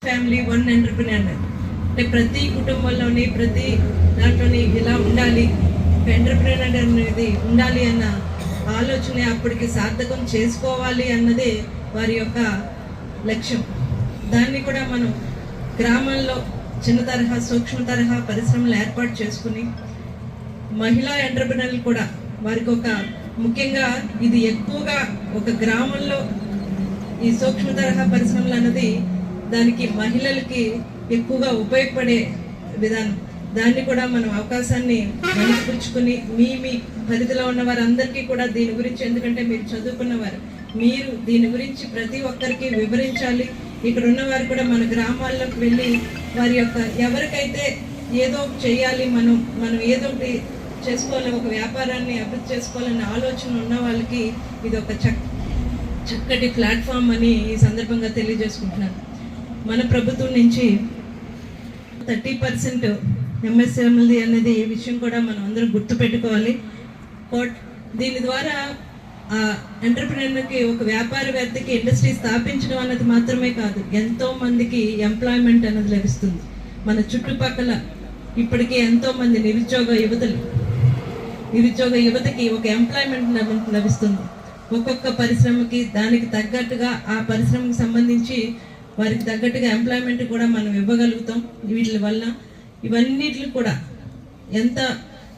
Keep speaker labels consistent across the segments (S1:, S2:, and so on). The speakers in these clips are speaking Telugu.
S1: ఫ్యామిలీ వన్ ఎంటర్‌ప్రెన్యూర్ అంటే ప్రతి కుటుంబంలోని ప్రతి దాంట్లోని ఇలా ఉండాలి, ఎంటర్‌ప్రెన్యూర్ అనేది ఉండాలి అన్న ఆలోచన అప్పటికి సార్థకం చేసుకోవాలి అన్నదే వారి యొక్క లక్ష్యం. దాన్ని కూడా మనం గ్రామాల్లో చిన్న తరహా సూక్ష్మ తరహా పరిశ్రమలు ఏర్పాటు చేసుకుని మహిళా ఎంటర్‌ప్రెన్యూర్లు కూడా వారికి ఒక ముఖ్యంగా ఇది ఎక్కువగా ఒక గ్రామంలో ఈ సూక్ష్మ తరహా పరిశ్రమలు అన్నది దానికి మహిళలకి ఎక్కువగా ఉపయోగపడే విధానం. దాన్ని కూడా మనం అవకాశాన్ని మనసుపుచ్చుకుని మీ పరిధిలో ఉన్న వారందరికీ కూడా దీని గురించి, ఎందుకంటే మీరు చదువుకున్నవారు, మీరు దీని గురించి ప్రతి ఒక్కరికి వివరించాలి. ఇక్కడ ఉన్నవారు కూడా మన గ్రామాల్లోకి వెళ్ళి వారి యొక్క ఎవరికైతే ఏదో చేయాలి, మనం ఏదో ఒకటి చేసుకోవాలి, ఒక వ్యాపారాన్ని అభివృద్ధి చేసుకోవాలనే ఆలోచన ఉన్న వాళ్ళకి ఇది ఒక చక్కటి ప్లాట్ఫామ్ అని ఈ సందర్భంగా తెలియజేసుకుంటున్నాను. మన ప్రభుత్వం నుంచి 30% ఎంఎస్ఎంఎల్ది అనేది ఈ విషయం కూడా మనం అందరం గుర్తుపెట్టుకోవాలి. దీని ద్వారా ఎంటర్‌ప్రెన్యూర్కి ఒక వ్యాపారవేత్తకి ఇండస్ట్రీ స్థాపించడం అన్నది మాత్రమే కాదు, ఎంతో మందికి ఎంప్లాయ్మెంట్ అనేది లభిస్తుంది. మన చుట్టుపక్కల ఇప్పటికీ ఎంతో మంది నిరుద్యోగ యువతకి ఒక ఎంప్లాయ్మెంట్ లభిస్తుంది. ఒక్కొక్క పరిశ్రమకి దానికి తగ్గట్టుగా ఆ పరిశ్రమకి సంబంధించి వారికి తగ్గట్టుగా ఎంప్లాయ్మెంట్ కూడా మనం ఇవ్వగలుగుతాం. వీటి వల్ల ఇవన్నిటిని కూడా ఎంత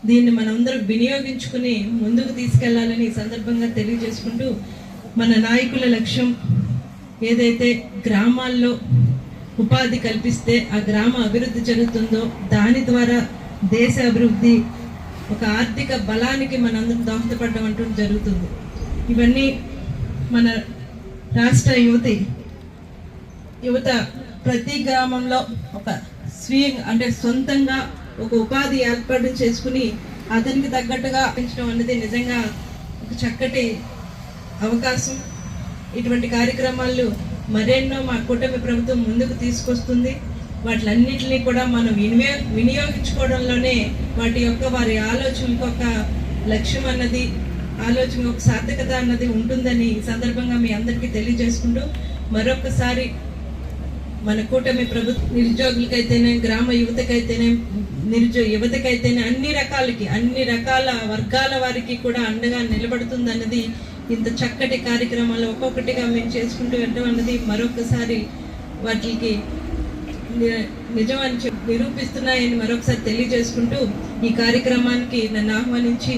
S1: దీన్ని మనందరం వినియోగించుకుని ముందుకు తీసుకెళ్లాలని ఈ సందర్భంగా తెలియజేసుకుంటూ, మన నాయకుల లక్ష్యం ఏదైతే గ్రామాల్లో ఉపాధి కల్పిస్తే ఆ గ్రామ అభివృద్ధి జరుగుతుందో దాని ద్వారా దేశ అభివృద్ధి, ఒక ఆర్థిక బలానికి మనందరం దోహదపడడం అంటూ జరుగుతుంది. ఇవన్నీ మన రాష్ట్ర యువత ప్రతి గ్రామంలో ఒక అంటే సొంతంగా ఒక ఉపాధి ఏర్పాటు చేసుకుని అతనికి తగ్గట్టుగా పెంచడం అనేది నిజంగా ఒక చక్కటి అవకాశం. ఇటువంటి కార్యక్రమాలు మరెన్నో మా కూటమి ప్రభుత్వం ముందుకు తీసుకొస్తుంది. వాటిలన్నింటినీ కూడా మనం వినియోగించుకోవడంలోనే వారి ఆలోచనలకు ఒక లక్ష్యం అన్నది, ఆలోచన ఒక సార్థకత అన్నది ఉంటుందని ఈ సందర్భంగా మీ అందరికీ తెలియజేసుకుంటూ, మరొకసారి మన కూటమి ప్రభుత్వం నిరుద్యోగులకైతేనే, గ్రామ యువతకైతేనే, యువతకైతేనే అన్ని రకాల వర్గాల వారికి కూడా అండగా నిలబడుతుంది అన్నది ఇంత చక్కటి కార్యక్రమాలు ఒక్కొక్కటిగా మేము చేసుకుంటూ వెళ్ళడం అన్నది మరొకసారి వాటికి నిజమని నిరూపిస్తున్నాయని మరొకసారి తెలియజేసుకుంటూ ఈ కార్యక్రమానికి నన్ను ఆహ్వానించి